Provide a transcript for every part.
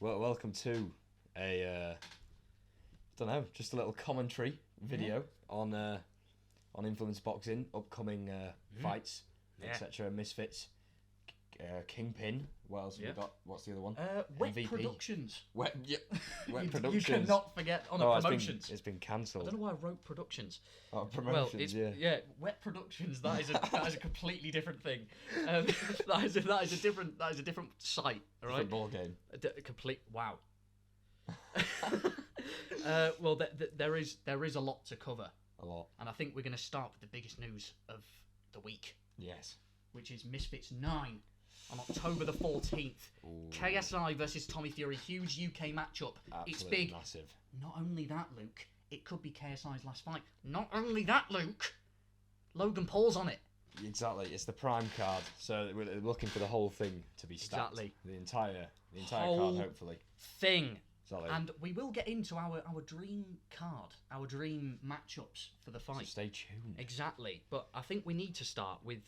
Well, welcome to a don't know, just a little commentary video on influence boxing, upcoming fights, etc. Misfits, Kingpin. What else have we got? What's the other one? Wett MVP. Productions. Wett You Productions. cannot forget Promotions. It's been cancelled. I don't know why I wrote Productions. Oh, Promotions. Wett Productions. That is a completely different thing. That is a different site. All right. Different ball game. Complete. Wow. Well, there is a lot to cover. A lot. And I think we're going to start with the biggest news of the week. Yes. Which is Misfits 9 on October the 14th. Ooh. KSI versus Tommy Fury. Huge UK matchup. Absolutely It's big. Massive. Not only that, Luke, it could be KSI's last fight. Not only that, Luke, Logan Paul's on it. Exactly. It's the prime card, so we're looking for the whole thing to be stacked. Exactly. The entire Whole card, hopefully. Thing. Exactly. And we will get into our dream card, our dream matchups for the fight. So stay tuned. Exactly. But I think we need to start with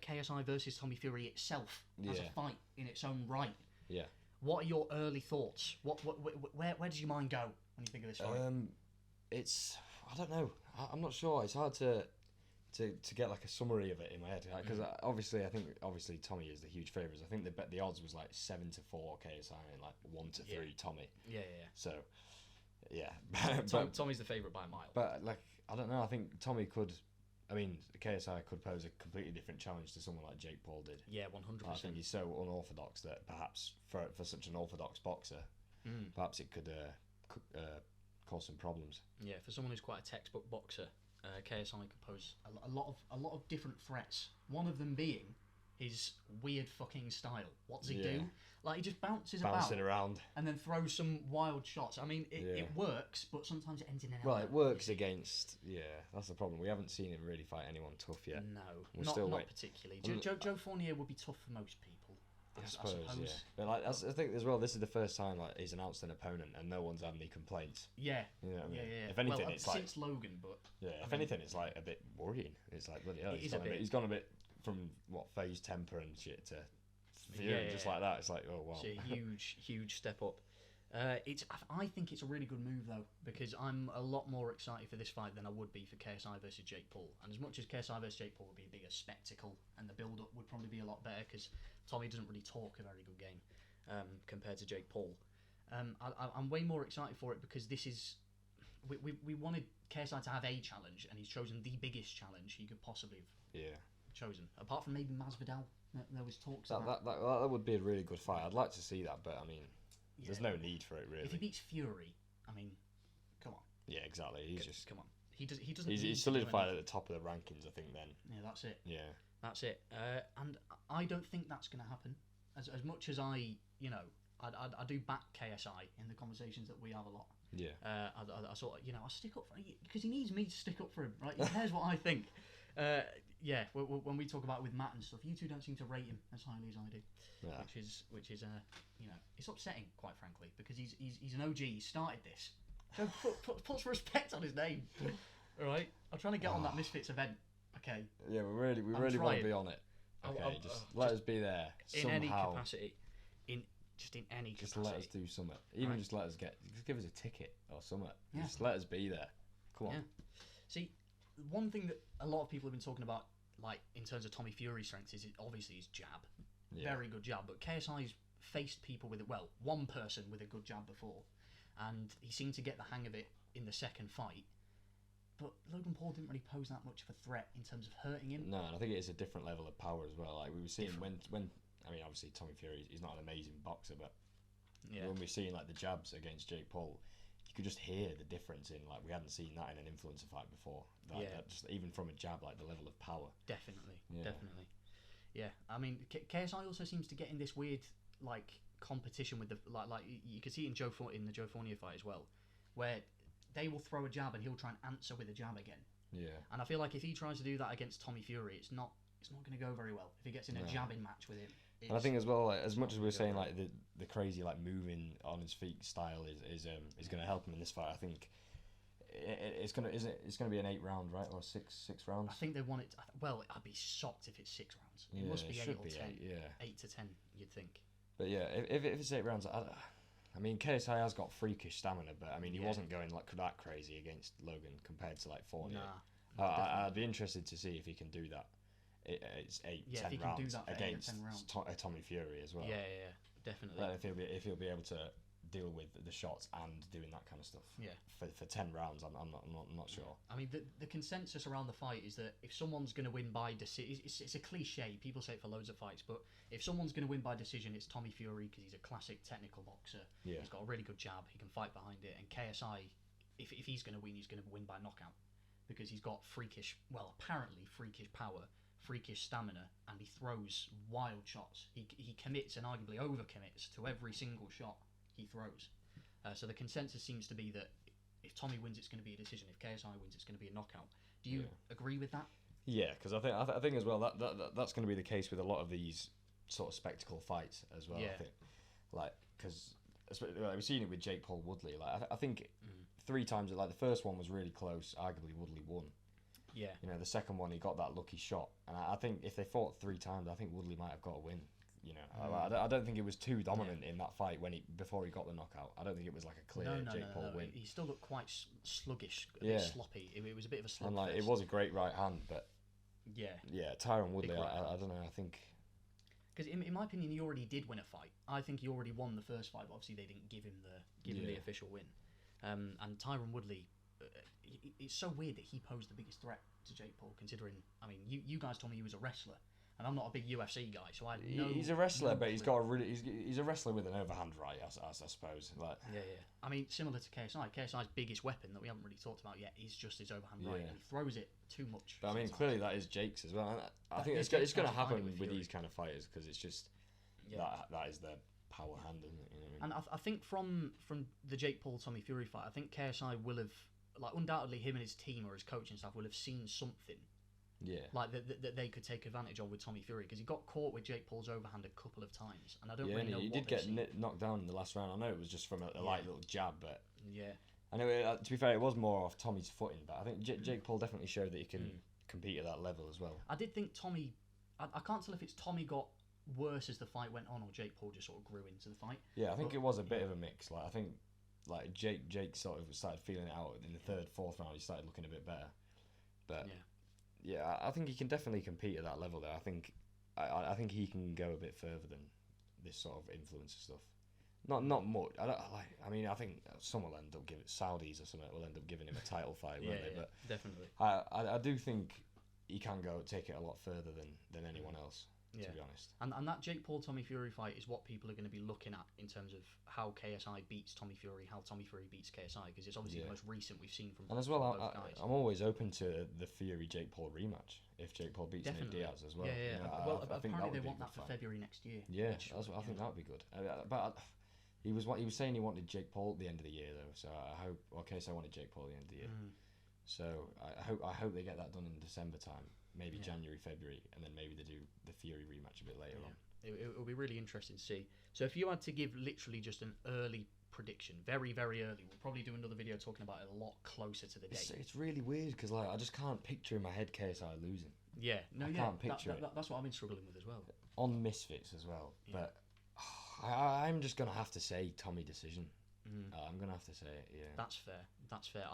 KSI versus Tommy Fury itself as a fight in its own right. Yeah. What are your early thoughts? Where does your mind go when you think of this fight? I don't know. I'm not sure. It's hard to get like a summary of it in my head because obviously Tommy is the huge favourites. I think the odds was like 7-4 KSI and like 1-3 Tommy. Yeah. So yeah, Tommy's the favourite by a mile. But like I don't know. I think Tommy could. I mean, KSI could pose a completely different challenge to someone like Jake Paul did. Yeah, 100%. I think he's so unorthodox that perhaps for such an orthodox boxer, perhaps it could cause some problems. Yeah, for someone who's quite a textbook boxer, KSI could pose a lot of different threats. One of them being his weird fucking style. What does he do? Like he just bounces Bouncing around and then throws some wild shots. I mean, it works, but sometimes it ends in an Well, it works against. Yeah, that's the problem. We haven't seen him really fight anyone tough yet. No, not particularly. Joe Fournier would be tough for most people. I suppose. Yeah. But like, I think as well, this is the first time like he's announced an opponent and no one's had any complaints. Yeah. You know what I mean? Yeah. If anything, well, it's like since Logan, but if anything, it's like a bit worrying. It's like bloody hell, he's gone a bit from phase temper and shit to fear just like that. It's like oh wow. It's a huge step up. I think it's a really good move though because I'm a lot more excited for this fight than I would be for KSI versus Jake Paul. And as much as KSI versus Jake Paul would be a bigger spectacle and the build up would probably be a lot better because Tommy doesn't really talk a very good game compared to Jake Paul. I'm way more excited for it because this is we wanted KSI to have a challenge and he's chosen the biggest challenge he could possibly have chosen apart from maybe Masvidal. There was talks about that would be a really good fight. I'd like to see that, but I mean. Yeah. There's no need for it really. If he beats Fury, I mean, come on. Yeah, exactly. Come on. He doesn't. He's solidified at the top of the rankings, I think. Then. Yeah, that's it. Yeah, that's it. And I don't think that's going to happen. As much as I do back KSI in the conversations that we have a lot. Yeah. I sort of I stick up for him because he needs me to stick up for him, right? He knows what I think. Yeah, when we talk about it with Matt and stuff, you two don't seem to rate him as highly as I do, which is it's upsetting, quite frankly, because he's an OG. He started this. So put some respect on his name. All right, I'm trying to get on that Misfits event. Okay. Yeah, we really want to be on it. Okay, just let us be there in somehow. any capacity. In any capacity. Just let us do something. Even just let us just give us a ticket or something. Yeah. Just let us be there. Come on. Yeah. See. One thing that a lot of people have been talking about, like in terms of Tommy Fury's strengths, is obviously his jab. Yeah. Very good jab. But KSI's faced people with it. Well, one person with a good jab before, and he seemed to get the hang of it in the second fight. But Logan Paul didn't really pose that much of a threat in terms of hurting him. No, and I think it is a different level of power as well. Like we were seeing when I mean, obviously Tommy Fury, he's not an amazing boxer, but when we're seeing like the jabs against Jake Paul. You could just hear the difference in like we hadn't seen that in an influencer fight before. That just even from a jab, like the level of power. Definitely. Yeah, I mean KSI also seems to get in this weird like competition with the like you can see it in the Joe Fournier fight as well, where they will throw a jab and he'll try and answer with a jab again. Yeah. And I feel like if he tries to do that against Tommy Fury, it's not going to go very well. If he gets in a jabbing match with him. And I think as well, like, as much as we're saying like the crazy like moving on his feet style is going to help him in this fight. I think it's going to be an 8 round, right, or six rounds. I think they want it. Well, I'd be shocked if it's 6 rounds. It must be 8 or 10. 8 to 10, you'd think. But yeah, if it's 8 rounds, I mean, KSI has got freakish stamina, but I mean, he wasn't going like that crazy against Logan compared to like Fournier. I'd be interested to see if he can do that. It's 10 rounds against Tommy Fury as well. Yeah, definitely. If he'll be able to deal with the shots and doing that kind of stuff. Yeah. For 10 rounds, I'm not sure. I mean, the consensus around the fight is that if someone's going to win by decision, it's a cliche. People say it for loads of fights, but if someone's going to win by decision, it's Tommy Fury because he's a classic technical boxer. Yeah. He's got a really good jab. He can fight behind it. And KSI, if he's going to win, he's going to win by knockout because he's got apparently freakish power, freakish stamina, and he throws wild shots. He commits and arguably overcommits to every single shot he throws. So the consensus seems to be that if Tommy wins, it's going to be a decision. If KSI wins, it's going to be a knockout. Do you agree with that? Yeah, because I think as well that's going to be the case with a lot of these sort of spectacle fights as well. I think, like, because we've seen it with Jake Paul Woodley. Like, I think 3 times. Like, the first one was really close. Arguably, Woodley won. Yeah. You know, the second one he got that lucky shot, and I think if they fought 3 times, I think Woodley might have got a win. You know, I don't think it was too dominant in that fight before he got the knockout. I don't think it was like a clear Jake Paul win. He still looked quite sluggish, a bit sloppy. It was a bit of a slugfest. And like, it was a great right hand, but Tyron Woodley, I don't know. I think because in my opinion, he already did win a fight. I think he already won the first fight, but obviously they didn't give him the official win. And Tyron Woodley, it's so weird that he posed the biggest threat to Jake Paul, considering, I mean, you guys told me he was a wrestler. And I'm not a big UFC guy, so I know he's a wrestler, but he's a wrestler with an overhand right, I suppose. Like I mean, similar to KSI. KSI's biggest weapon that we haven't really talked about yet is just his overhand right, and he throws it too much. But I mean, clearly that is Jake's as well. I think it's going to happen with these kind of fighters because it's just that is their power hand, isn't it? You know what I mean? And I think from the Jake Paul Tommy Fury fight, I think KSI will have, like, undoubtedly him and his team or his coaching staff will have seen something. Yeah, like that they could take advantage of with Tommy Fury because he got caught with Jake Paul's overhand a couple of times, and I don't really know. He did get knocked down in the last round. I know it was just from a light little jab, but I know to be fair, it was more off Tommy's footing. But I think Jake Paul definitely showed that he can compete at that level as well. I did think Tommy. I can't tell if it's Tommy got worse as the fight went on, or Jake Paul just sort of grew into the fight. Yeah, I think it was a bit of a mix. Like, I think like Jake sort of started feeling it out in the third, fourth round. He started looking a bit better, but. Yeah, I think he can definitely compete at that level there. I think he can go a bit further than this sort of influencer stuff. Not much. I mean, I think someone will end up giving Saudis or something will end up giving him a title fight, won't they? But definitely. I do think he can take it a lot further than anyone else. To be honest. And that Jake Paul Tommy Fury fight is what people are going to be looking at in terms of how KSI beats Tommy Fury, how Tommy Fury beats KSI, because it's obviously the most recent we've seen from. And as well, I'm always open to the Fury Jake Paul rematch if Jake Paul beats Nate Diaz as well. Yeah. You know, well, apparently they want that for February next year. Yeah, I think that would be good. But he was saying he wanted Jake Paul at the end of the year though, so I hope. Well, KSI wanted Jake Paul at the end of the year, so I hope they get that done in December time. Maybe January, February, and then maybe they do the Fury rematch a bit later on. It'll be really interesting to see. So if you had to give literally just an early prediction, very, very early, we'll probably do another video talking about it a lot closer to the date. It's really weird because I just can't picture in my head KSI losing. I can't picture it. That's what I've been struggling with as well. On Misfits as well, but I'm just gonna have to say Tommy decision. I'm gonna have to say it. Yeah, that's fair.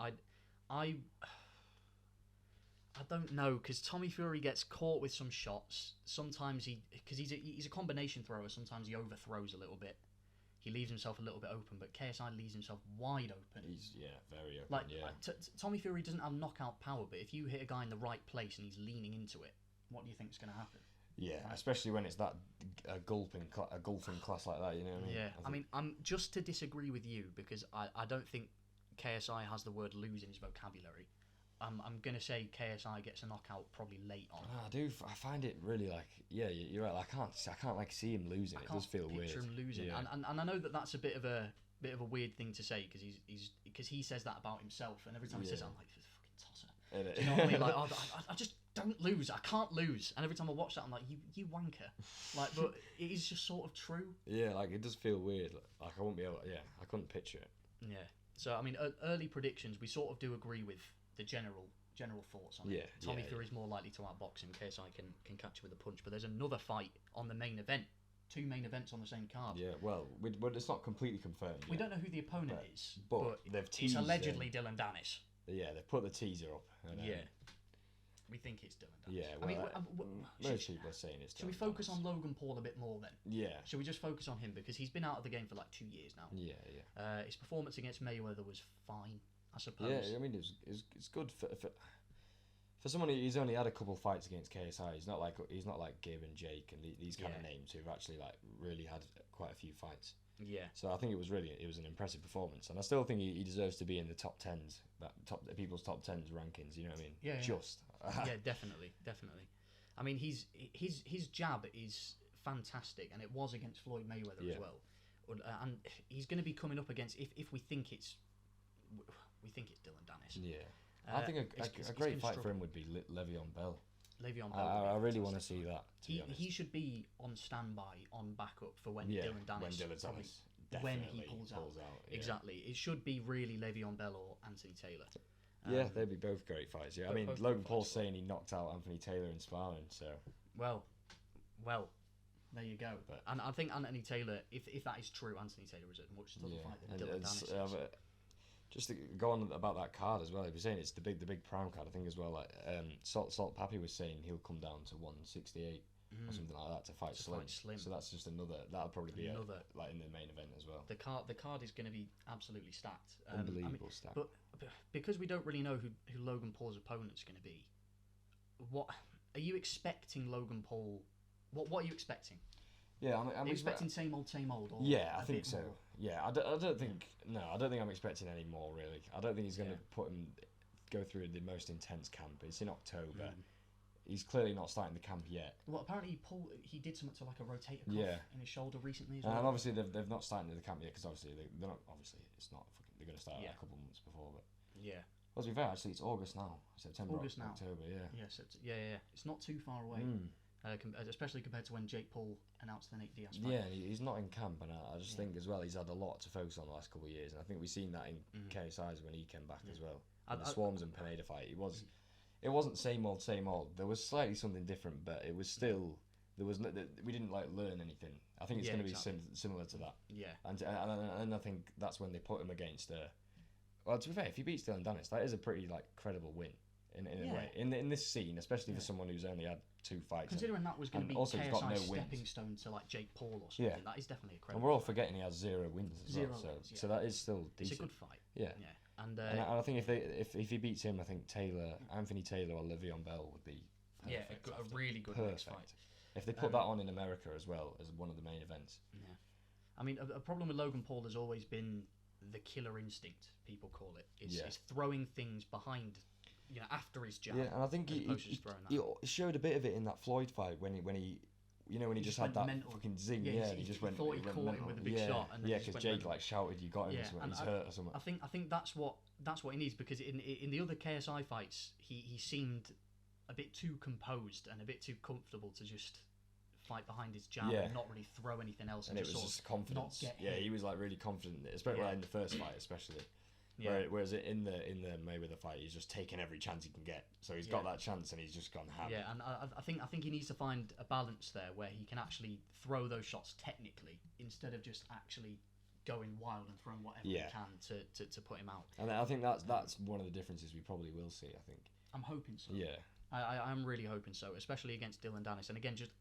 I don't know, because Tommy Fury gets caught with some shots. Sometimes because he's a combination thrower, sometimes he overthrows a little bit. He leaves himself a little bit open, but KSI leaves himself wide open. He's, very open, Tommy Fury doesn't have knockout power, but if you hit a guy in the right place and he's leaning into it, what do you think is going to happen? Yeah, especially when it's that a gulping class like that, you know what I mean? Yeah, I mean, I'm just to disagree with you, because I don't think KSI has the word lose in his vocabulary. I'm going to say KSI gets a knockout probably late on. I find it really you're right. I can't like see him losing. It does feel weird. Picture him losing, and I know that's a bit of a weird thing to say because he says that about himself, and every time he says that, I'm like, fucking tosser. Do you know what I mean? Like, I just don't lose. I can't lose. And every time I watch that, I'm like, you wanker. Like, but it is just sort of true. Yeah, like it does feel weird. Like I won't be able. Yeah, I couldn't picture it. Yeah. So I mean, early predictions, we sort of do agree with the general thoughts on it. Tommy Fury's more likely to outbox him. KSI can catch him with a punch. But there's another fight on the main event 2 main events on the same card. Yeah, well, it's not completely confirmed We yet, don't know who the opponent is, but they've it's teased allegedly Dylan Dennis. Yeah, they've put the teaser up. And, we think it's Dylan Dennis. Yeah, well, most people are saying it's Dylan Should we focus on Logan Paul a bit more then? Yeah. Should we just focus on him, because he's been out of the game for like 2 years now. Yeah. His performance against Mayweather was fine, I suppose. Yeah, I mean, it's good for someone who's only had a couple fights against KSI. He's not like Gabe and Jake and these kind of names who've actually like really had quite a few fights. Yeah. So I think it was an impressive performance, and I still think he deserves to be in the top tens, people's top tens rankings. You know what I mean? Yeah. Just. Yeah, definitely. I mean, his jab is fantastic, and it was against Floyd Mayweather as well. And he's going to be coming up against if we think it's Dylan Dennis. Yeah. I think a great fight for him would be Le'Veon Bell. Le'Veon Bell. I really want to see that. He should be on standby, on backup for when Dylan Dennis. When he pulls out. Yeah. Exactly. It should be really Le'Veon Bell or Anthony Taylor. Yeah, they'd be both great fights. Yeah, I mean, Logan Paul's saying he knocked out Anthony Taylor in sparring, so. Well, there you go. And I think Anthony Taylor, if that is true, Anthony Taylor is a much tougher fight than Dylan Dennis. Just to go on about that card as well, he was saying it's the big prime card. I think as well, like Salt Pappy was saying he'll come down to 168 or something like that to fight Slim. So that's just that'll probably be like in the main event as well. The card is going to be absolutely stacked. Unbelievable stacked. But because we don't really know who Logan Paul's opponent's going to be, what are you expecting Logan Paul? What are you expecting? Yeah, I'm expecting same old. Or yeah, I think so. More? Yeah, I don't think I'm expecting any more really. I don't think he's going to go through the most intense camp. It's in October. He's clearly not starting the camp yet. Well, apparently he did something to like a rotator cuff in his shoulder recently as well. And obviously they've not started the camp yet because obviously they're not. Obviously it's not. They're going to start a couple of months before, but well, to be fair, actually it's August now, September, October. Yeah. It's not too far away. Especially compared to when Jake Paul announced the Nate Diaz fight. Yeah, he's not in camp, and I just think as well he's had a lot to focus on the last couple of years, and I think we've seen that in KSI's when he came back as well. The Swarms and Pineda fight, it wasn't same old. There was slightly something different, but it was still we didn't like learn anything. I think it's going to be similar to that. Yeah, and I think that's when they put him against. Well, to be fair, if he beats Dylan Dennis, that is a pretty like credible win. In a way, in this scene, especially for someone who's only had 2 fights. Considering that was going to be KSI's stepping stone to like Jake Paul or something, that is definitely a credible. And we're all forgetting he has 0 wins as well, so that is still decent. It's a good fight. Yeah. And I think if he beats him, I think Anthony Taylor or Le'Veon Bell would be perfect. A really good next fight. If they put that on in America as well as one of the main events. Yeah, I mean a problem with Logan Paul has always been the killer instinct, people call it. It's throwing things behind. After his jab. Yeah, and I think he showed a bit of it in that Floyd fight when he just had that mental. Fucking zing. Yeah, he just went. Thought he caught him with a big shot. And because Jake like shouted, "You got him!" Or he's hurt or something. I think that's what he needs, because in the other KSI fights he seemed a bit too composed and a bit too comfortable to just fight behind his jab and not really throw anything else. And it was just confidence. He was like really confident, especially in the first fight, especially. Yeah. Whereas in the Mayweather fight, he's just taking every chance he can get. So he's got that chance, and he's just gone ham. Yeah, and I think he needs to find a balance there where he can actually throw those shots technically instead of just actually going wild and throwing whatever he can to put him out. And I think that's one of the differences we probably will see. I think. I'm hoping so. Yeah. I'm really hoping so, especially against Dylan Dennis. And again, just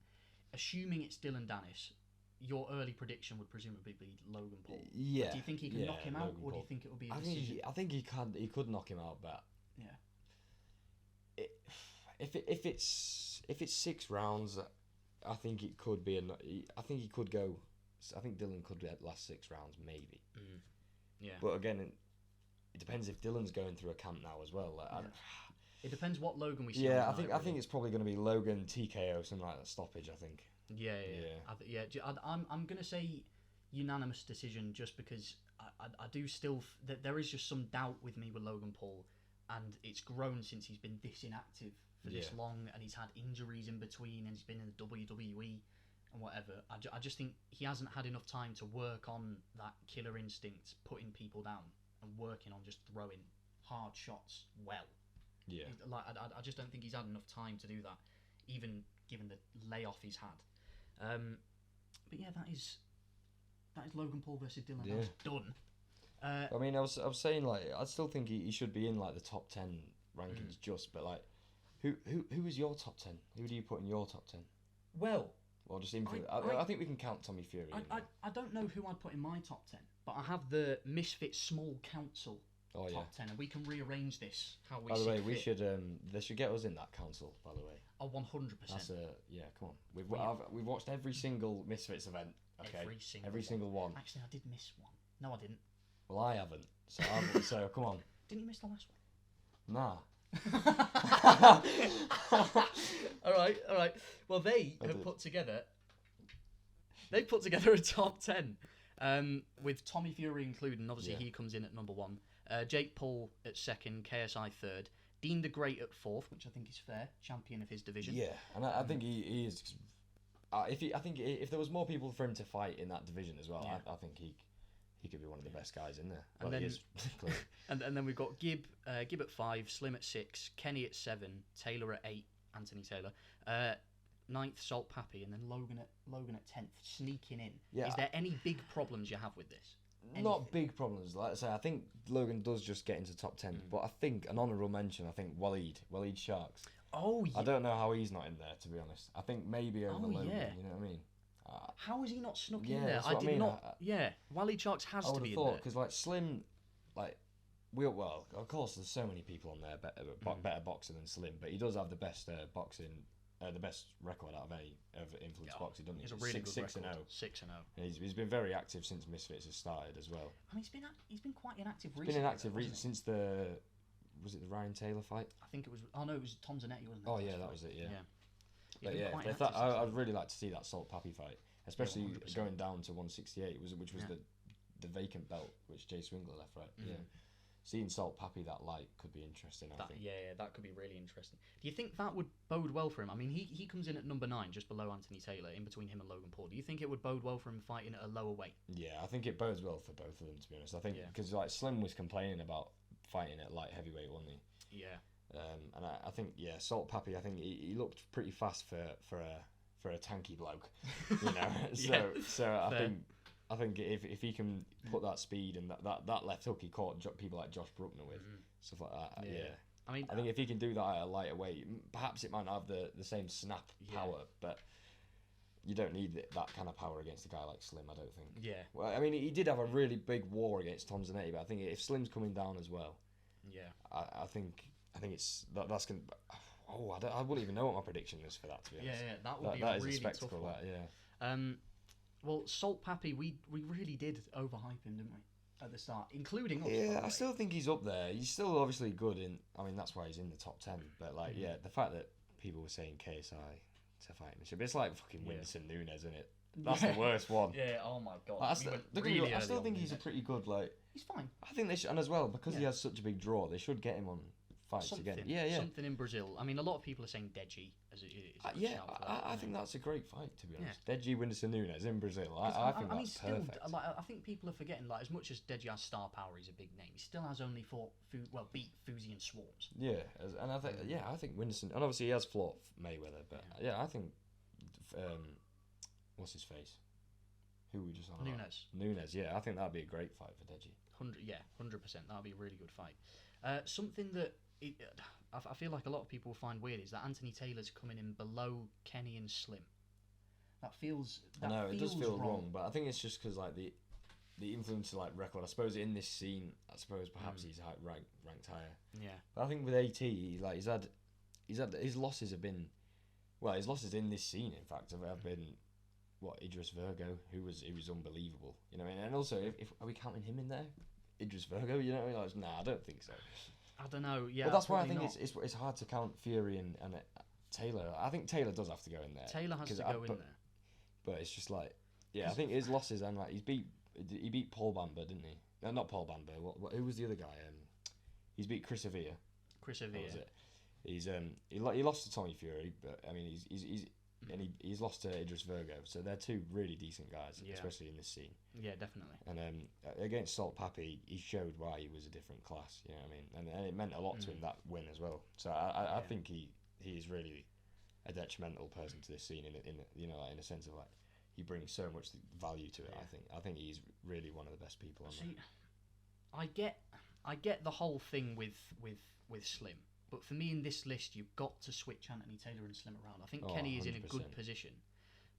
assuming it's Dylan Dennis. Your early prediction would presumably be Logan Paul. Yeah. Do you think he can knock him out, or do you think it will be a decision? I think he could knock him out, but if it's 6 rounds, I think it could be. I think he could go. I think Dylan could last 6 rounds, maybe. Yeah. But again, it depends if Dylan's going through a camp now as well. It depends what Logan we see. Yeah, I think it's probably going to be Logan TKO, something like that, stoppage. I think. I'm gonna say unanimous decision, just because I do still there is just some doubt with me with Logan Paul, and it's grown since he's been this inactive for this long, and he's had injuries in between, and he's been in the WWE and whatever. I just think he hasn't had enough time to work on that killer instinct, putting people down and working on just throwing hard shots well. Yeah, I just don't think he's had enough time to do that, even given the layoff he's had. But But yeah, that is Logan Paul versus Dylan. Yeah. That's done. I mean, I was saying like I still think he should be in like the top 10 rankings but like who is your top 10? Who do you put in your top 10? Well, just I think we can count Tommy Fury. I don't know who I'd put in my top 10, but I have the Misfits Small Council top 10, and we can rearrange this how we. By the way, fit. we should they should get us in that council. By the way. Oh, 100%. That's come on. We've watched every single Misfits event. Okay. Every single one. Actually, I did miss one. No, I didn't. Well, I haven't. So come on. Didn't you miss the last one? Nah. all right. Well, they put together a top 10 with Tommy Fury included, and obviously he comes in at number 1. Jake Paul at 2nd, KSI 3rd, Dean the Great at 4th, which I think is fair, champion of his division. Yeah, and I think he is. I think if there was more people for him to fight in that division as well, I think he could be one of the best guys in there. And then, he is, and then we've got Gibb at 5, Slim at 6, Kenny at 7, Taylor at 8, Anthony Taylor, 9th Salt Pappy, and then Logan at 10th, sneaking in. Yeah. Is there any big problems you have with this? Anything? Not big problems. Like I say, I think Logan does just get into top 10, but I think an honourable mention. I think Waleed Sharks. Oh yeah. I don't know how he's not in there, to be honest. I think maybe over Logan. Yeah. You know what I mean? How is he not snuck in there? I did not. Waleed Sharks has to be in there. Because like Slim, like of course there's so many people on there better boxer than Slim, but he does have the best boxing, the best record out of any influence boxing, doesn't he? He's a really good 6-0. 6-0. He's been very active since Misfits has started as well. I mean, he's been quite inactive recently. He's been inactive since the Ryan Taylor fight? I think it was. Oh no, it was Tom Zanetti, wasn't it? Oh yeah, that was it. Yeah. But yeah, I'd really like to see that Salt Pappy fight, especially going down to 168, which was the vacant belt which Jay Swingler left, right? Yeah. Seeing Salt Pappy that light could be interesting, I think. Yeah, that could be really interesting. Do you think that would bode well for him? I mean, he comes in at number 9, just below Anthony Taylor, in between him and Logan Paul. Do you think it would bode well for him fighting at a lower weight? Yeah, I think it bodes well for both of them, to be honest. I think because like Slim was complaining about fighting at light heavyweight, wasn't he? Yeah. And I think Salt Pappy. I think he looked pretty fast for a tanky bloke, you know. So I think if he can put that speed and that left hook he caught people like Josh Bruckner with, stuff like that. Yeah. I think if he can do that at a lighter weight, perhaps it might not have the same snap power, but you don't need that kind of power against a guy like Slim, I don't think. Yeah. Well, I mean, he did have a really big war against Tom Zanetti, but I think if Slim's coming down as well, I think that's going to... I wouldn't even know what my prediction is for that, to be honest. Yeah, that would be a really tough one. Well, Salt Pappy, we really did overhype him, didn't we, at the start, including us. Yeah, I still think he's up there. He's still obviously good that's why he's in the top 10. But the fact that people were saying KSI to fight him, it's like fucking Winston Nunes, isn't it? That's the worst one. Yeah, oh my god. I still think he's a pretty good, he's fine. I think they should, and as well, because he has such a big draw, they should get him on fights again. Yeah. Something in Brazil. I mean, a lot of people are saying Deji as it is. I think that's a great fight, to be honest. Deji Winston Nunes in Brazil. I think that's perfect. I think people are forgetting, as much as Deji has star power, he's a big name. He still has only beat Fuzi and Swartz. Yeah, and I think Winston, and obviously he has fought Mayweather, but I think what's his face? Who we just on Nunes. Yeah, I think that'd be a great fight for Deji. 100%. That'd be a really good fight. Something that I feel like a lot of people find weird is that Anthony Taylor's coming in below Kenny and Slim. It does feel wrong, but I think it's just because the influence of record. I suppose in this scene, perhaps he's ranked higher. Yeah, but I think with AT, he's had his losses have been, his losses in this scene, in fact, have been Idris Virgo, who was unbelievable. You know, and also if are we counting him in there? Idris Virgo, you know what I mean? Nah, I don't think so. I don't know. Yeah, well, that's why I think it's hard to count Fury and Taylor. I think Taylor does have to go in there. Taylor has to go in there. But it's just I think his losses and he beat Paul Bamber, didn't he? No, not Paul Bamber. Who was the other guy? He's beat Chris Avia. Chris Avia. That was it. He's he lost to Tommy Fury, but I mean he's lost to Idris Virgo, so they're two really decent guys, especially in this scene. Yeah, definitely. And against Salt Pappy, he showed why he was a different class. You know what I mean? And it meant a lot to him, that win as well. So I think he is really a detrimental person to this scene in a sense of he brings so much value to it. I think he's really one of the best people on there. I get the whole thing with Slim, but for me in this list, you've got to switch Anthony Taylor and Slim around. I think Kenny is in a good position,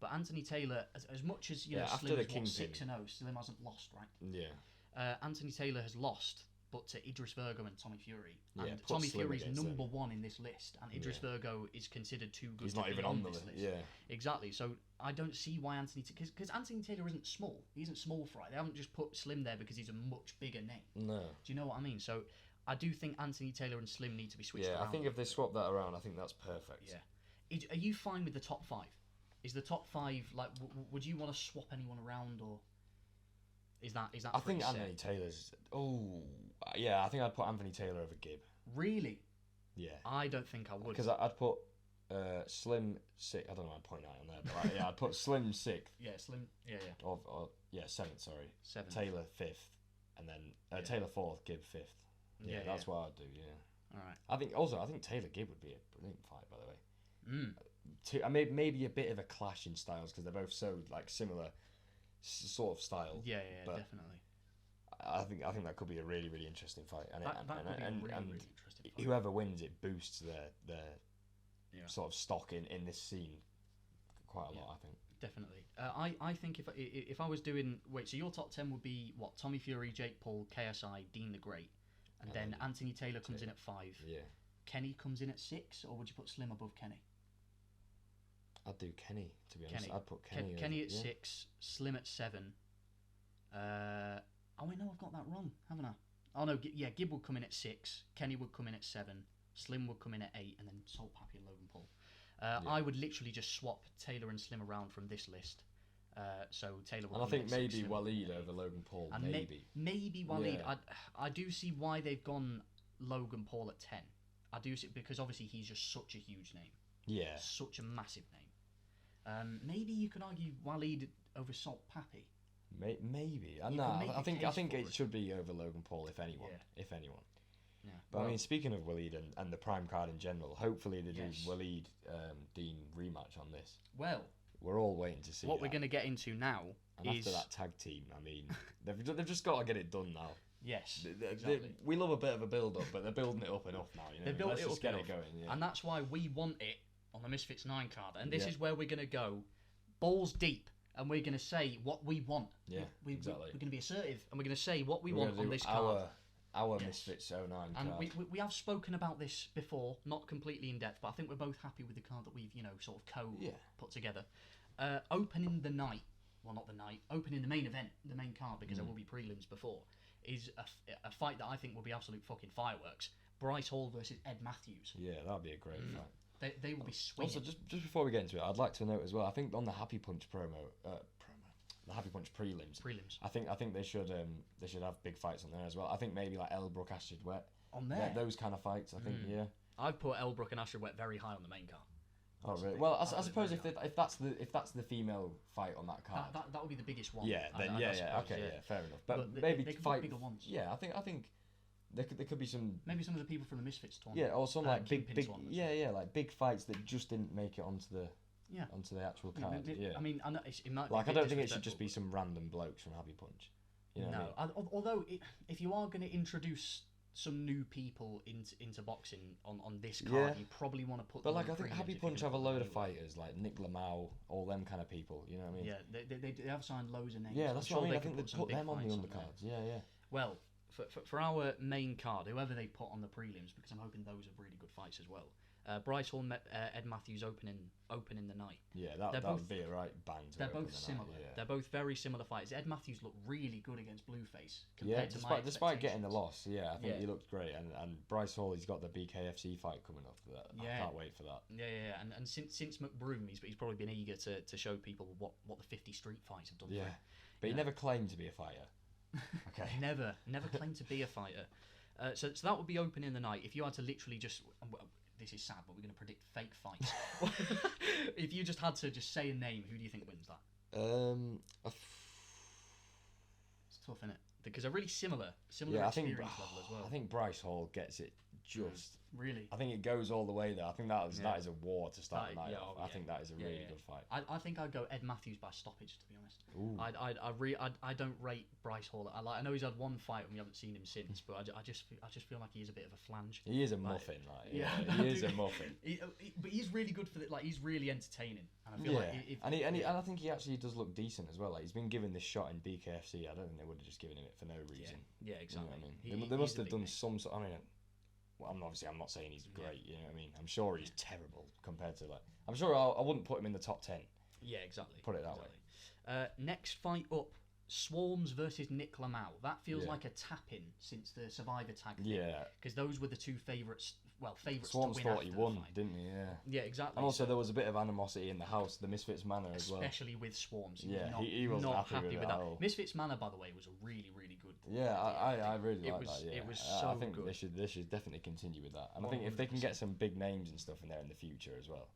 but Anthony Taylor, as much as Slim is 6-0, Slim hasn't lost, right? Yeah. Anthony Taylor has lost, but to Idris Virgo and Tommy Fury. And Tommy Fury's number one in this list, and Idris Virgo is considered too good. He's not even on the list. Yeah, exactly. So I don't see why because Anthony Taylor isn't small. He isn't small fry. They haven't just put Slim there because he's a much bigger name. No. Do you know what I mean? So I do think Anthony Taylor and Slim need to be switched around. Yeah, I think if they swap that around, I think that's perfect. Yeah. Are you fine with the top 5? Is the top 5 like? Would you want to swap anyone around or? Is that? I think Anthony Taylor's. Oh, yeah. I think I'd put Anthony Taylor over Gibb. Really? Yeah. I don't think I would. Because I'd put Slim 6th. I don't know. I'd point out on there, but yeah, I'd put Slim 6th. Yeah, Slim. Yeah. Or 7th. Sorry. 7th. Taylor 5th, and then Taylor 4th, Gibb 5th. Yeah, that's what I'd do. Yeah. All right. I think Taylor Gibb would be a brilliant fight, by the way. Maybe a bit of a clash in styles because they're both so like similar sort of style. Yeah, definitely. I think that could be a really, really interesting fight, and really interesting fight. Whoever wins it boosts their sort of stock in this scene quite a lot. I think definitely. I think if I was doing so your top 10 would be what? Tommy Fury, Jake Paul, KSI, Dean the Great, and then Anthony Taylor comes in at 5. Yeah. Kenny comes in at 6, or would you put Slim above Kenny? I'd do Kenny, to be honest. I'd put Kenny. Kenny at 6, Slim at 7. Oh wait, no, I've got that wrong, haven't I? Oh no, Gibb would come in at 6, Kenny would come in at 7, Slim would come in at 8, and then Salt Pappy and Logan Paul. I would literally just swap Taylor and Slim around from this list. So Taylor would. And I think maybe Waleed over Logan Paul. And maybe Waleed. Yeah. I do see why they've gone Logan Paul at 10. I do see because obviously he's just such a huge name. Yeah. Such a massive name. Maybe you could argue Waleed over Salt Pappy. Maybe. I think it should be over Logan Paul, if anyone. Yeah. If anyone. Yeah. But I mean, speaking of Waleed and the prime card in general, hopefully they do Waleed Dean rematch on this. Well, we're all waiting to see what we're going to get into now. And after that tag team, I mean, they've just got to get it done now. Yes, exactly. We love a bit of a build-up, but they're building it up enough now. You know, let's just get it going. Yeah. And that's why we want it on the Misfits 9 card. And this is where we're going to go balls deep, and we're going to say what we want. Yeah, exactly. We're going to be assertive, and we're going to say what we want on this card. Our Misfits 09 card. And we have spoken about this before, not completely in depth, but I think we're both happy with the card that we've sort of put together. Opening the night, well not the night, opening the main event, the main card, because there will be prelims before, is a fight that I think will be absolute fucking fireworks. Bryce Hall versus Ed Matthews. Yeah, that'd be a great fight. They will be swinging. Also, just before we get into it, I'd like to note as well, I think on the Happy Punch the Happy Punch prelims. I think they should have big fights on there as well. I think maybe like Elbrook, Astrid Wett. On there? Those kind of fights, I think, I've put Elbrook and Astrid Wett very high on the main card. Oh really? Well, I suppose if that's the female fight on that card, that would be the biggest one. Yeah, then fair enough. But maybe they could fight bigger ones. Yeah, I think there could be some. Maybe some of the people from the Misfits tournament. Yeah, or some like big like big fights that just didn't make it onto the actual card. I mean, I know it might. Like, I don't think it should just be some random blokes from Happy Punch. You know what I mean? Although if you are going to introduce some new people into boxing on this card, you probably want to put. But like, I think Happy Punch have a load of fighters like Nick Lamau, all them kind of people. You know what I mean? Yeah, they have signed loads of names. Yeah, that's what I mean. I think they put them on the undercards. Yeah. Well, for our main card, whoever they put on the prelims, because I'm hoping those are really good fights as well. Bryce Hall, Ed Matthews opening the night. Yeah, that would be a right bang. They're both similar. Yeah. They're both very similar fighters. Ed Matthews looked really good against Blueface. Despite getting the loss, I think he looked great. And Bryce Hall, he's got the BKFC fight coming up. I can't wait for that. Yeah. And since McBroom, he's probably been eager to show people what the 50 street fights have done. Yeah, but he never claimed to be a fighter. Okay. never claimed to be a fighter. So that would be opening the night. If you had to literally just. This is sad, but we're going to predict fake fights. If you just had to just say a name, who do you think wins that? It's tough, isn't it? Because they're really similar experience level as well. I think Bryce Hall gets it just really. I think it goes all the way there. I think that is a war to start the night off. I think that is a really good fight. I think I'd go Ed Matthews by stoppage, to be honest. I don't rate Bryce Hall. I know he's had one fight and we haven't seen him since, but I just feel like he is a bit of a flange. He is a muffin, he is a muffin. But he's really good for he's really entertaining, and I feel like and I think he actually does look decent as well. Like he's been given this shot in BKFC. I don't think they would have just given him it for no reason. Yeah, exactly. You know what I mean? They must have done some sort. I mean. Well, I'm not saying he's great, you know what I mean? I'm sure he's terrible compared to I'm sure I wouldn't put him in the top 10. Yeah, exactly. Put it that way. Next fight up, Swarms versus Nick Lamau. That feels like a tap-in since the Survivor tag thing. Yeah. Because those were the two favourites. Well, favourites to win. Swarms thought he won, didn't he? Yeah. Yeah, exactly. And also there was a bit of animosity in the house, the Misfits Manor as well. Especially with Swarms. He was not happy with that. Misfits Manor, by the way, was a really, really good. Yeah, I really like that. Yeah. It was so I think good. They should definitely continue with that. And I think if they can get some big names and stuff in there in the future as well,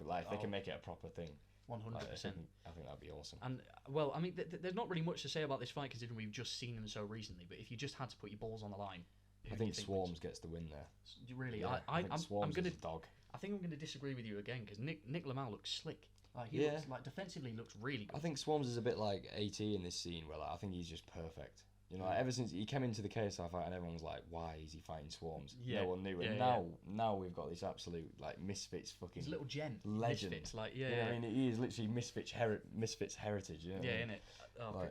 like if they can make it a proper thing. 100%. I think that'd be awesome. And well, I mean, there's not really much to say about this fight considering we've just seen them so recently. But if you just had to put your balls on the line, I think Swarms gets the win there. Really, yeah, I'm gonna dog. I think I'm gonna disagree with you again because Nick Lamau looks slick. Like he looks, like defensively he looks really good. I think Swarms is a bit like AT in this scene where I think he's just perfect. You know, ever since he came into the KSI fight and everyone was like, why is he fighting Swarms? No one knew. And now we've got this absolute Misfits fucking his little gem legend. Misfits, I mean, he is literally Misfits heritage. You know what I mean? Innit? Oh,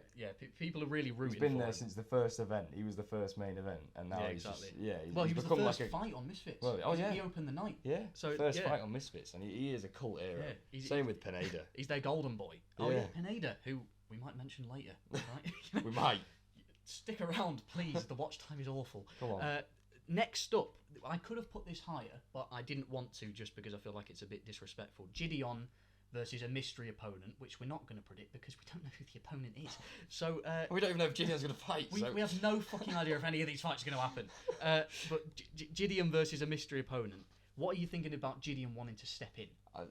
people are really rooting. He's been for there him. since the first event. He was the first main event, and now he's just he was the first fight on Misfits. Well, he opened the night. Yeah, so first fight on Misfits, and he is a cult hero. Yeah, Same with Pineda. He's their golden boy. Oh yeah, Pineda, who we might mention later. Right? We might. Stick around, please. The watch time is awful. Come on. Next up, I could have put this higher, but I didn't want to just because I feel like it's a bit disrespectful. Gideon versus a mystery opponent, which we're not going to predict because we don't know who the opponent is. So we don't even know if Gideon's going to fight. We have no fucking idea if any of these fights are going to happen. But Gideon versus a mystery opponent. What are you thinking about Gideon wanting to step in? I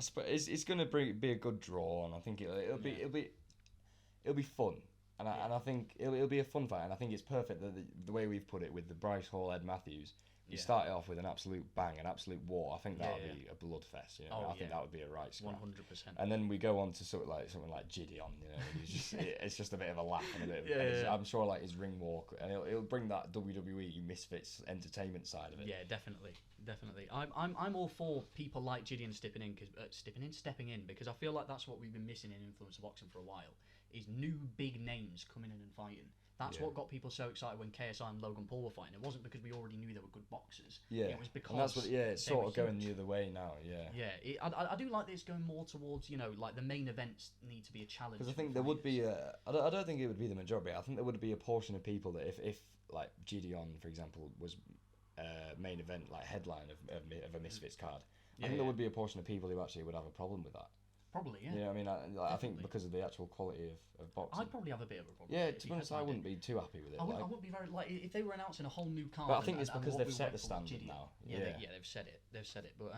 suppose it's going to be a good draw, and I think it'll be fun. And I think it'll be a fun fight, and I think it's perfect that the way we've put it with the Bryce Hall, Ed Matthews, you start it off with an absolute bang, an absolute war. I think that would be a bloodfest. You know, I think that would be a right scrap. 100%. And then we go on to something like Gideon. You know, it's just a bit of a laugh and a bit of. I'm sure like his ring walk, and it'll bring that WWE Misfits entertainment side of it. Yeah, definitely. I'm all for people like Gideon stepping in because I feel like that's what we've been missing in influencer boxing for a while. Is new big names coming in and fighting. That's what got people so excited when KSI and Logan Paul were fighting. It wasn't because we already knew they were good boxers. Yeah, it was because and that's what. Yeah, it's sort of going the other way now. Yeah. Yeah, I do like that it's going more towards like the main events need to be a challenge. Because I think there would be I don't think it would be the majority. I think there would be a portion of people that if like Gideon, for example, was main event like headline of a Misfits card, I think there would be a portion of people who actually would have a problem with that. Probably, yeah. Yeah, I mean, I think because of the actual quality of boxing. I'd probably have a bit of a problem. Yeah, to be honest, I wouldn't be too happy with it. I wouldn't be very if they were announcing a whole new card. But I think it's because they've set the standard now. Yeah, they've said it. But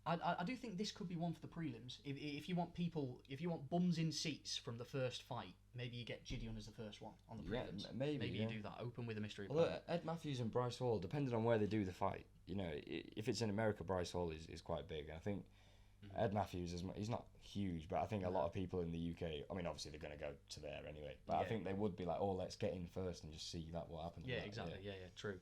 I do think this could be one for the prelims. If you want bums in seats from the first fight, maybe you get Gideon as the first one on the prelims. Maybe you do that. Open with a mystery. Although Ed Matthews and Bryce Hall, depending on where they do the fight, you know, if it's in America, Bryce Hall is quite big. I think. Ed Matthews he's not huge, but I think a lot of people in the UK. I mean, obviously they're going to go to there anyway. But I think they would be like, "Oh, let's get in first and just see what happens." Yeah, exactly. Yeah, true.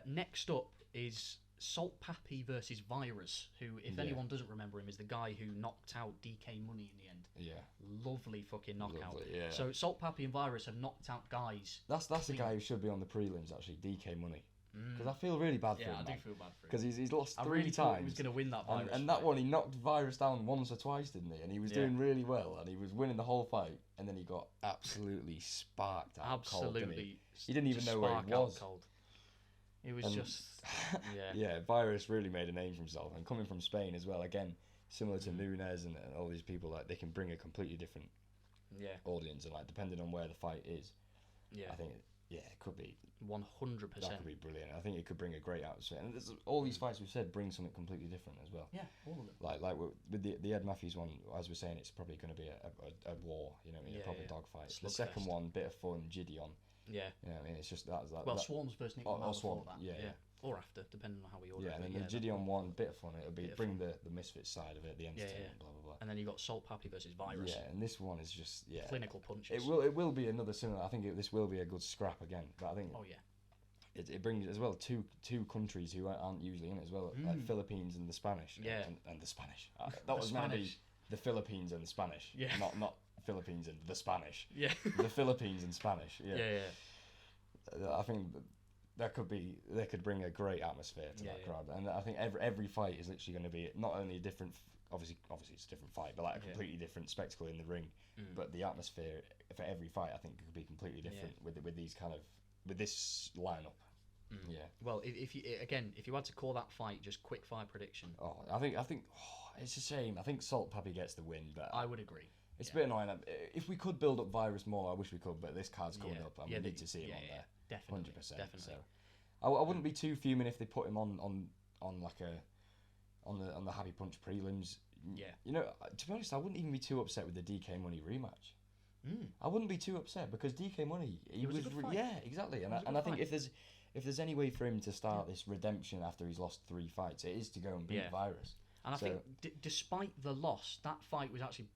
Next up is Salt Pappy versus Virus, who, if anyone doesn't remember him, is the guy who knocked out DK Money in the end. Yeah. Lovely fucking knockout. Lovely, yeah. So Salt Pappy and Virus have knocked out guys. That's the guy who should be on the prelims actually. DK Money. Because I feel really bad for him. Yeah, I do feel bad for him. Because he's lost I three really times. Thought he was going to win that Virus. And that one, he knocked Virus down once or twice, didn't he? And he was doing really well, and he was winning the whole fight. And then he got absolutely sparked out cold. Didn't he? He didn't even know where he was. Cold. It was just yeah. Virus really made a name for himself, and coming from Spain as well. Again, similar to Nunes and all these people, like they can bring a completely different audience, and like depending on where the fight is. Yeah, I think. It could be 100%. That could be brilliant. I think it could bring a great atmosphere. And all these fights we've said bring something completely different as well. Yeah, all of them. Like with the Ed Matthews one, as we're saying, it's probably going to be a war. You know, what I mean, a proper dog fight. The second one, bit of fun, Gideon. Yeah. Yeah, I mean, it's just that. Well, Swarms versus Nick Lamar Swarm, before that. yeah. Or after, depending on how we order it. Yeah, and then the Gideon one, bit of fun. It'll be bring the Misfits side of it, the entertainment, blah blah blah. And then you got Salt Pappy versus Virus. Yeah, and this one is just clinical punches. It will be another similar. I think this will be a good scrap again. But I think it brings as well two countries who aren't usually in it as well, like Philippines and the Spanish. Yeah, and the Spanish. That was meant to be the Philippines and the Spanish. Yeah, not Philippines and the Spanish. Yeah, the Philippines and Spanish. Yeah, yeah. I think they could bring a great atmosphere to that crowd, and I think every fight is literally going to be not only a different. Obviously it's a different fight, but like a completely different spectacle in the ring. But the atmosphere for every fight, I think, could be completely different with these kind of with this lineup. Yeah. Well, if you had to call that fight, just quick fire prediction. I think it's a shame. I think Salt Pappy gets the win, but I would agree. It's a bit annoying. If we could build up Virus more, I wish we could. But this card's coming up, and we need to see him on there. Definitely, 100%. Definitely. So, I wouldn't be too fuming if they put him on like on the Happy Punch prelims. Yeah. You know, to be honest, I wouldn't even be too upset with the DK Money rematch. I wouldn't be too upset because DK Money, he was exactly. And I think if there's any way for him to start this redemption after he's lost 3 fights, it is to go and beat Virus. And I think despite the loss, that fight was actually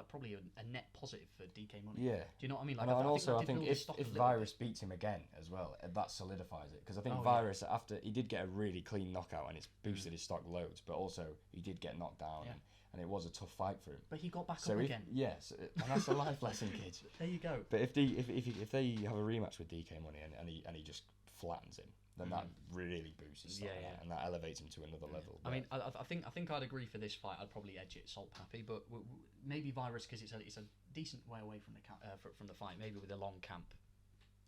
probably a net positive for DK Money. Yeah. Do you know what I mean? Like, I think if Virus beats him again as well, that solidifies it. Because I think Virus, after he did get a really clean knockout and it's boosted his stock loads, but also he did get knocked down and it was a tough fight for him. But he got back up again. Yes, and that's a life lesson, kids. There you go. But if they have a rematch with DK Money and he just flattens him, then that really boosts his stock and that elevates him to another level. I mean, I think I'd agree for this fight. I'd probably edge it Salt Pappy, but maybe Virus because it's a decent way away from the fight. Maybe with a long camp,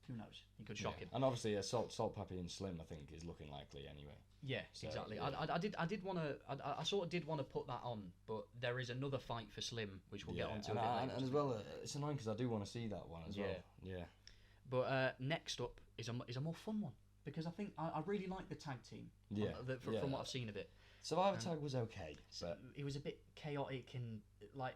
who knows? He could shock him. And obviously, Salt Pappy and Slim, I think, is looking likely anyway. Yeah, so, exactly. Yeah. I did want to. I sort of did want to put that on, but there is another fight for Slim, which we'll get onto. And as well, it's annoying because I do want to see that one as well. Yeah. But next up is a more fun one. Because I think I really like the tag team. From what I've seen of it. Survivor Tag was okay, but it was a bit chaotic and like.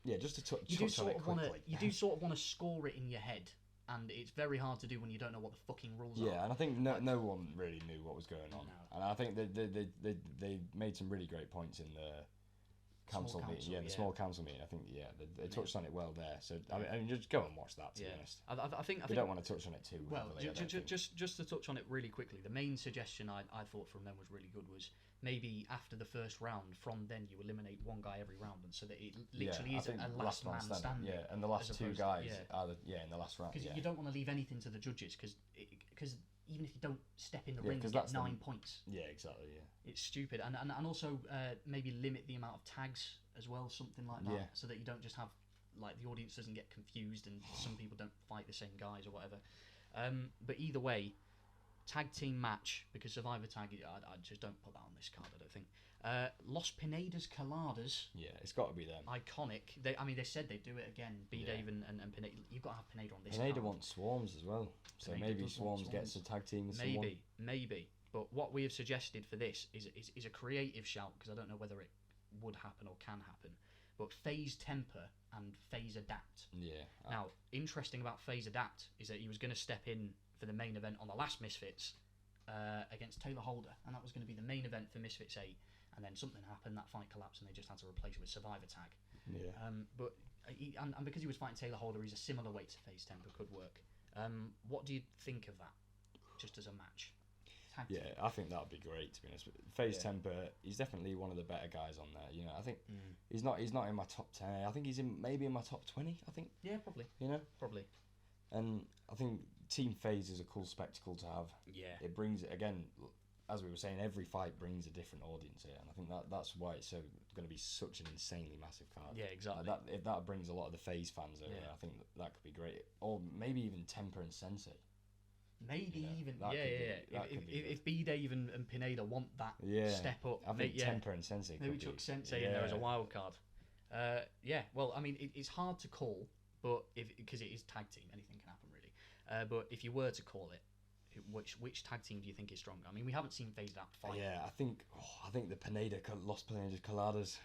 Yeah, just to touch on it quickly. You do sort of want to score it in your head, and it's very hard to do when you don't know what the fucking rules are. Yeah, and I think no one really knew what was going on, and I think they made some really great points in the council meeting. Yeah, the small council meeting. I think they touched on it well there. So I mean, just go and watch that. To be honest, I think we don't want to touch on it too well. Heavily, just to touch on it really quickly, the main suggestion I thought from them was really good was maybe after the first round, from then you eliminate one guy every round, and so that it literally is a last man standing. Yeah, and the last 2 guys are in the last round. Because you don't want to leave anything to the judges because even if you don't step in the ring, you get 9 points. Yeah, exactly. Yeah, it's stupid, and also maybe limit the amount of tags as well, something like that, so that you don't just have like the audience doesn't get confused and some people don't fight the same guys or whatever. But either way, tag team match because Survivor Tag, I just don't put that on this card. I don't think. Los Pinedas Coladas. Yeah, it's got to be them. Iconic. They said they'd do it again. Dave and Pineda. You've got to have Pineda on this. Pineda wants Swarms as well, so maybe Swarms gets a tag team with someone. Maybe. But what we have suggested for this is a creative shout because I don't know whether it would happen or can happen. But Phase Temper and Phase Adapt. Yeah. Now, interesting about Phase Adapt is that he was going to step in for the main event on the last Misfits against Taylor Holder, and that was going to be the main event for Misfits 8. And then something happened, that fight collapsed, and they just had to replace it with Survivor Tag. Yeah. But because he was fighting Taylor Holder, he's a similar weight to Phase Temper, could work. What do you think of that, just as a match? I think that would be great, to be honest. Phase Temper, he's definitely one of the better guys on there. You know, I think he's not in my top 10. I think he's maybe in my top 20. I think. Yeah, probably. You know, probably. And I think Team Phase is a cool spectacle to have. Yeah. It brings again, as we were saying, every fight brings a different audience here, and I think that's why it's going to be such an insanely massive card. Yeah, exactly. If that brings a lot of the Phase fans over, I think that could be great. Or maybe even Temper and Sensei. Maybe even if B Dave and Pineda want that step up, I think Temper and Sensei. Maybe chuck Sensei in there as a wild card. Well, I mean, it's hard to call, but because it is tag team, anything can happen really. But if you were to call it, which tag team do you think is stronger? I mean, we haven't seen Phase Adapt fight. Yeah, I think the Los Pinedas Coladas.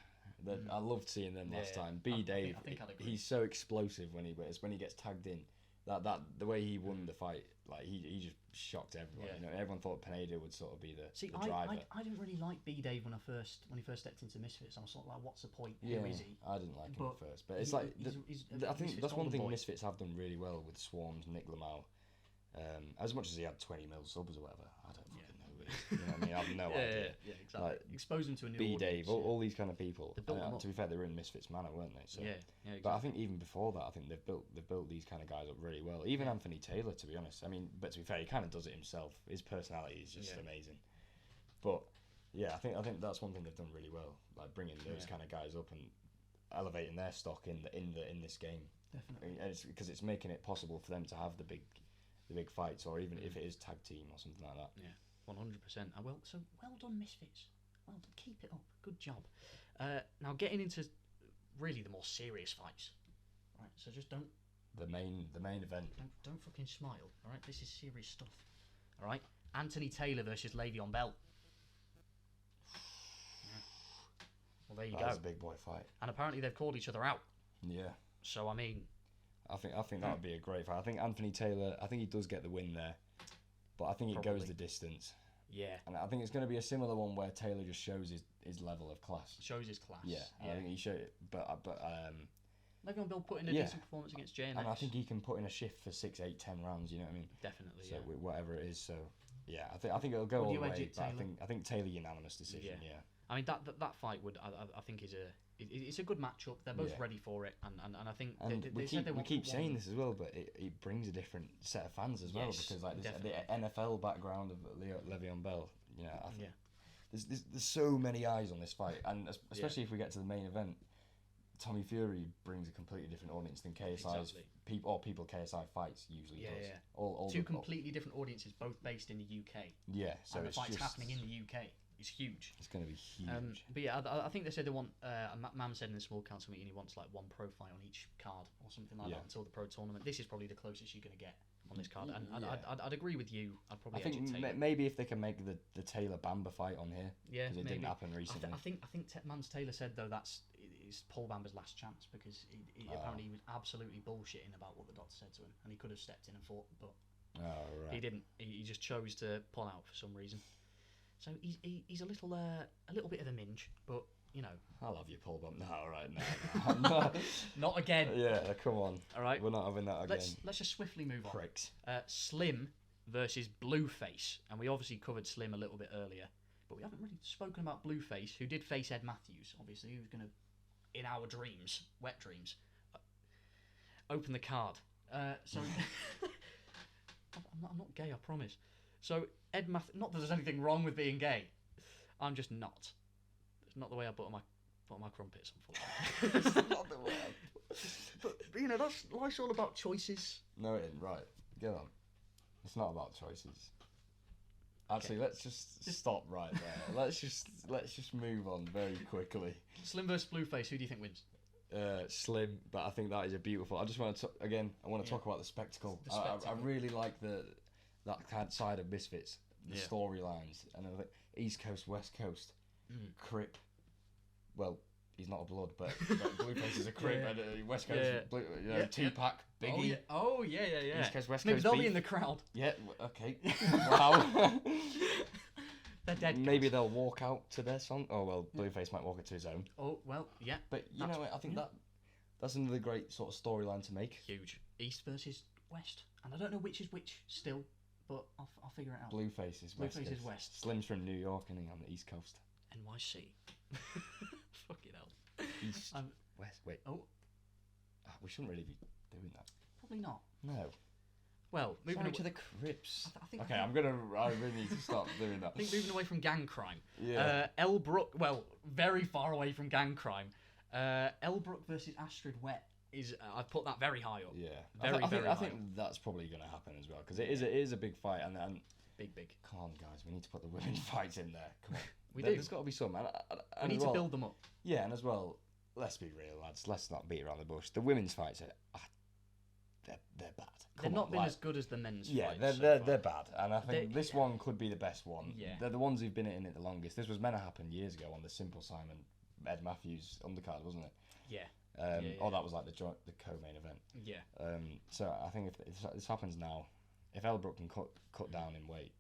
I loved seeing them last time. B Dave, he's so explosive when he gets tagged in. the way he won the fight, like he just shocked everyone. Yeah. You know, everyone thought Pineda would sort of be the I driver. didn't really like B-Dave when he first stepped into Misfits. I was sort of like, what's the point? Yeah, Who is he? I didn't like him at first, but it's like I think that's one thing Misfits have done really well with Swarms, Nick Lamau. As much as he had 20 mil subs or whatever, I don't fucking know who he is. You know what I mean? I have no idea. Yeah, exactly. Like, expose them to a new B-Dave, audience, all these kind of people. To be fair, they were in Misfits Manor, weren't they? So, yeah, exactly. But I think even before that, I think they've built these kind of guys up really well. Even Anthony Taylor, to be honest. I mean, but to be fair, he kind of does it himself. His personality is just amazing. But yeah, I think that's one thing they've done really well, like bringing those kind of guys up and elevating their stock in this game. Definitely. And it's because it's making it possible for them to have the big fights, or even if it is tag team or something like that. Yeah, 100%. Well done, Misfits. Well done. Keep it up. Good job. Now getting into really the more serious fights. Right. So just don't. The main event. Don't fucking smile. All right. This is serious stuff. All right. Anthony Taylor versus Le'Veon Bell. Well, there you go. That's a big boy fight. And apparently they've called each other out. Yeah. So I mean, I think that would be a great fight. I think Anthony Taylor, I think he does get the win there, but I think it goes the distance. Yeah. And I think it's going to be a similar one where Taylor just shows his level of class. Shows his class. Yeah. I think he showed it, but Le'Veon Bell put in a decent performance against JNX. And I think he can put in a shift for 6, 8, 10 rounds. You know what I mean? Definitely. So whatever it is. So yeah, I think it'll go all the way. But I think Taylor unanimous decision. Yeah. I mean that fight would I think it's a good matchup. They're both ready for it, and I think we keep saying this as well, but it brings a different set of fans as well, because like the NFL background of Le'Veon Bell. You know, I think there's so many eyes on this fight, and especially if we get to the main event. Tommy Fury brings a completely different audience than KSI's people KSI fights usually does. Yeah. All two completely different audiences, both based in the UK. Yeah, so and the fight's happening in the UK. It's huge. It's going to be huge. But yeah, I think they said they want. Mam said in the small council meeting he wants like one pro fight on each card or something like that until the pro tournament. This is probably the closest you're going to get on this card, and I'd agree with you. I'd probably. I think maybe if they can make the Taylor Bamba fight on here, because it didn't happen recently. I think Mans Taylor said though it's Paul Bamba's last chance, because apparently he was absolutely bullshitting about what the doctor said to him, and he could have stepped in and fought, but he didn't. He just chose to pull out for some reason. So he's a little bit of a minge, but you know. I love you, Paul Bump. No, all right, no. Not again. Yeah, come on. All right, we're not having that again. Let's just swiftly move on. Pricks. Slim versus Blueface, and we obviously covered Slim a little bit earlier, but we haven't really spoken about Blueface, who did face Ed Matthews. Obviously, who's going to, in our dreams, wet dreams, open the card. So I'm not gay, I promise. So Ed Matthews, not that there's anything wrong with being gay, I'm just not. It's not the way I butter my crumpets, unfortunately. It's not the way. But you know, life's all about choices. No, it isn't. Right, get on. It's not about choices. Actually, let's just stop right there. let's just move on very quickly. Slim versus Blueface. Who do you think wins? Slim, but I think that is a beautiful. I just want to talk about the spectacle. I really like that kind of side of Misfits, the storylines, and I think East Coast, West Coast, Crip. Well, he's not a blood, but Blueface is a Crip, and West Coast, Tupac, Biggie. Oh yeah. East Coast, West Coast. Maybe they'll beef. be in the crowd. Yeah. Okay. Wow. They're dead. Maybe they'll walk out to their song. Oh well, Blueface might walk it to his own. Oh well, yeah. But you know, I think that's another great sort of storyline to make. Huge. East versus West, and I don't know which is which still, but I'll figure it out. Blueface is West. Blueface is West. Slim's from New York, and he's on the East Coast. NYC. Fucking hell. East. West. Wait. Oh. We shouldn't really be doing that. Probably not. No. Well, moving to the Crips. I really need to stop doing that. I think moving away from gang crime. Yeah. Very far away from gang crime. Elbrook versus Astrid Wett is. I've put that very high up. Yeah. Very high. I think that's probably going to happen as well, because it is a big fight, and big. Come on, guys, we need to put the women's fights in there. Come on. do. There's got to be some. We need to build them up. Yeah, and as well, let's be real, lads. Let's not beat around the bush. The women's fights they're bad. They've not been as good as the men's fights. Yeah, they're bad, and I think this one could be the best one. Yeah. They're the ones who've been in it the longest. This was meant to happen years ago on the Simple Simon Ed Matthews undercard, wasn't it? Yeah. Or that was like the co-main event. Yeah. So I think if this happens now, if Elbrook can cut down in weight,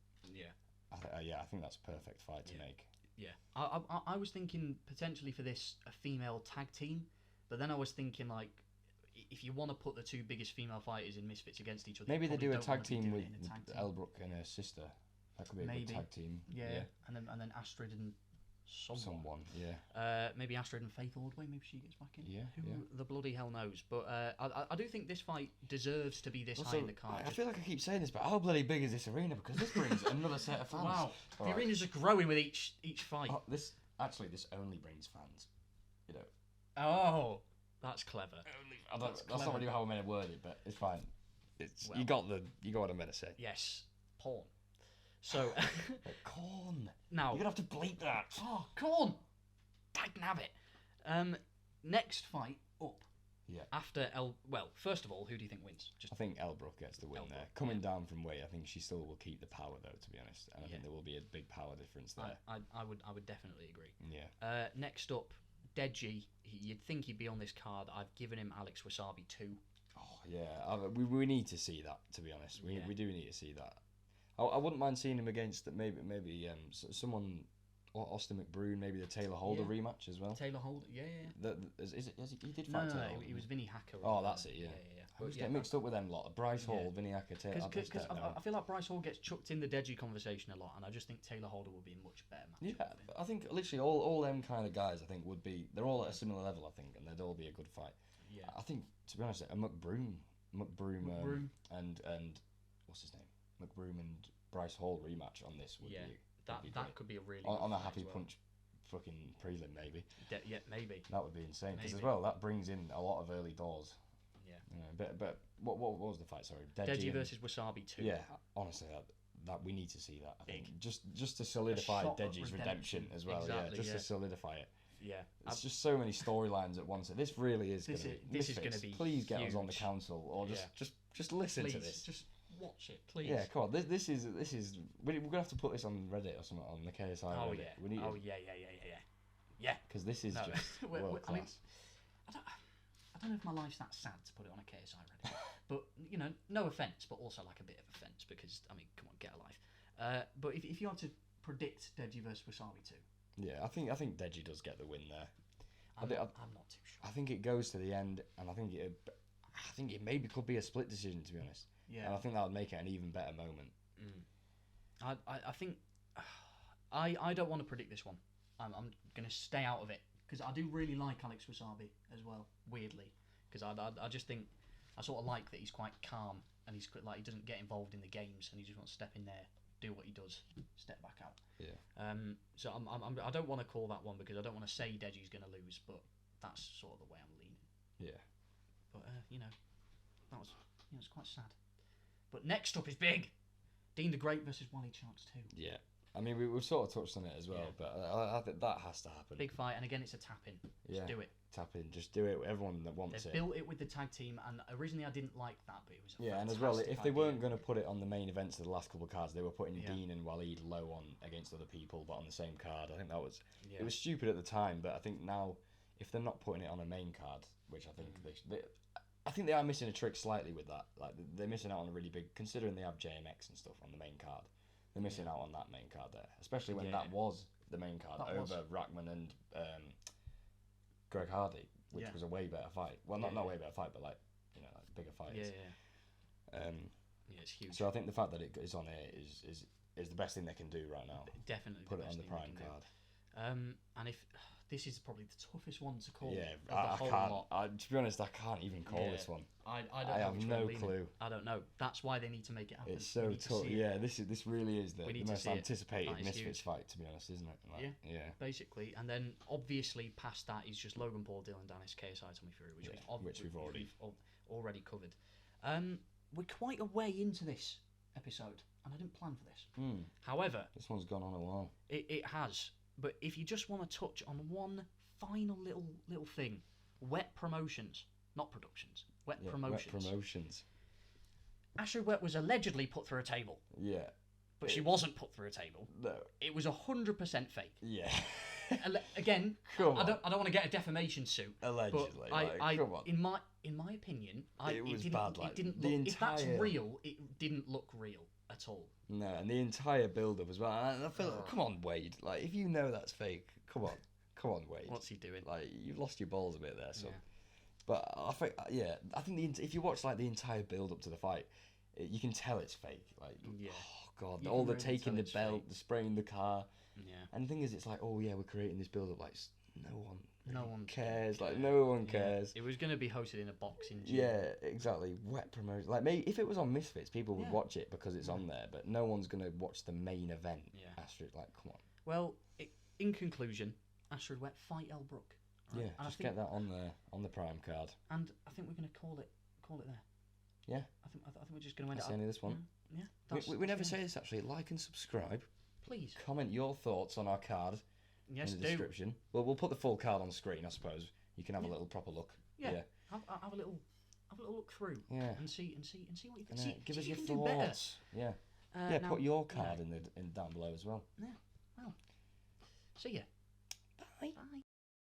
I think that's a perfect fight to make. Yeah, I was thinking potentially for this a female tag team, but then I was thinking like, if you want to put the two biggest female fighters in Misfits against each other, maybe they do a tag team with Elbrook and her sister. That could be a good tag team. Yeah. And then Astrid and someone. Maybe Astrid and Faith Ordway. Maybe she gets back in. Who the bloody hell knows? But I do think this fight deserves to be this high in the card. I feel like I keep saying this, but how bloody big is this arena? Because this brings another set of fans. Wow, the arena's just growing with each fight. This only brings fans. You know. Oh, that's clever. That's not really how I meant to word it, but it's fine. You got what I meant to say. Yes, porn. So, corn. Now you're gonna have to bleep that. Oh, corn. I can have it. Next fight up. Yeah. After first of all, who do you think wins? I think Elbrook gets the win there. Coming down from weight, I think she still will keep the power though. To be honest, and I think there will be a big power difference there. I would definitely agree. Yeah. Next up, Deji. You'd think he'd be on this card. I've given him Alex Wasabi 2. Oh yeah. We need to see that. To be honest, we do need to see that. I wouldn't mind seeing him against maybe someone, Austin McBroom, maybe the Taylor Holder rematch as well. Taylor Holder, yeah. He did fight Taylor Holder. It was Vinny Hacker. Oh, that's it, yeah. I always get mixed up with them lot. Bryce Hall, Vinny Hacker, Taylor. Because I feel like Bryce Hall gets chucked in the Deji conversation a lot, and I just think Taylor Holder would be a much better match. Yeah, I think literally all them kind of guys, I think they're all at a similar level, I think, and they'd all be a good fight. Yeah. I think, to be honest, a McBroom and what's his name? McBroom and Bryce Hall rematch on this would be that could be a really on a happy punch fucking prelim maybe. Maybe that would be insane because as well that brings in a lot of early doors. Yeah, you know, but what was the fight? Sorry, Deji versus Wasabi 2. Yeah, honestly, that we need to see that. I think just to solidify Deji's redemption as well. Exactly, to solidify it. Yeah, it's just so many storylines at once. This really is going to be. This is going to be. Please get huge. us on the council, or just listen to this. Just watch it, please. Yeah, come on. This is. We're gonna have to put this on Reddit or something on the KSI. Oh Reddit. yeah. We need Yeah. Because this is just world class. I mean, I don't know if my life's that sad to put it on a KSI Reddit, but no offense, but also like a bit of offense because I mean, come on, get a life. But if you had to predict Deji versus Wasabi 2. Yeah, I think Deji does get the win there. I'm not too sure. I think it goes to the end, and I think it maybe could be a split decision, to be honest. Yeah. And I think that would make it an even better moment. I think I don't want to predict this one. I'm going to stay out of it because I do really like Alex Wasabi as well. Weirdly, because I just think I sort of like that he's quite calm and he's like he doesn't get involved in the games and he just wants to step in there, do what he does, step back out. Yeah. So I don't want to call that one because I don't want to say Deji's going to lose, but that's sort of the way I'm leaning. Yeah. But that was it's quite sad. But next up is big. Dean the Great versus Wally Sharks 2. Yeah. I mean, we've sort of touched on it as well, but I think that has to happen. Big fight, and again, it's a tap-in. Just do it. Tap in, just do it. Everyone that wants They've built it with the tag team, and originally I didn't like that, but it was a and as well, if they weren't going to put it on the main events of the last couple of cards, they were putting Dean and Waleed low on against other people, but on the same card. I think that was it was stupid at the time, but I think now if they're not putting it on a main card, which I think I think they are missing a trick slightly with that. Like they're missing out on a really big, considering they have JMX and stuff on the main card. They're missing out on that main card there, especially when that was the main card over Rackman and Greg Hardy, which was a way better fight. Well, not way better fight, but like bigger fight. It's huge. So I think the fact that it is on here is the best thing they can do right now. Definitely put it on the prime card. And if this is probably the toughest one to call. Yeah, I can't. To be honest, I can't even call this one. I have no clue. I don't know. That's why they need to make it happen. It's so tough. Yeah, this really is the most anticipated Misfits fight, to be honest, isn't it? Yeah. Basically, and then obviously past that is just Logan Paul, Dylan Dennis, KSI, Tommy Fury, which we've already covered. We're quite a way into this episode, and I didn't plan for this. However, this one's gone on a while. It has. But if you just want to touch on one final little thing, Wett Promotions, not Productions, Wett Promotions. Wett Promotions. Ashley Wett was allegedly put through a table. Yeah. But she wasn't put through a table. No. It was 100% fake. Yeah. again, Come I on. don't want to get a defamation suit. Allegedly, but come on. in my opinion, It was didn't, bad. Like, it didn't the look, if that's entire- real, it didn't look real at all. No, and the entire build-up as well. And I feel, come on, Wade. Like, if you know that's fake, come on, Wade. What's he doing? Like, you've lost your balls a bit there, son. Yeah. But I think if you watch like the entire build-up to the fight, you can tell it's fake. Like, Yeah. oh god, You all can the really taking tell the it's belt, fake. the spraying the car, Yeah. and the thing is, it's like, oh yeah, we're creating this build-up. Like, no one cares. Like, care. no one cares. It was going to be hosted in a boxing gym. Yeah, exactly. Wett Promotions. Like, maybe if it was on Misfits, people would watch it because it's on there. But no one's gonna watch the main event. Yeah. Astrid, like, come on. Well, in conclusion, Astrid Wett fight Elle Brook. Right? Yeah, And just get that on the prime card. And I think we're going to call it there. Yeah. I think we're just going to end That's it the up. end of this one. Yeah. We never say this actually. Like and subscribe. Please. Comment your thoughts on our card Yes, in the description. Well, we'll put the full card on screen, I suppose. You can have a little proper look. Yeah. Have a little look through. Yeah. And see what you can And, see. give us you your can do better. thoughts. Yeah. Now, Put your card in down below as well. Yeah. Well. See ya. Bye. Bye.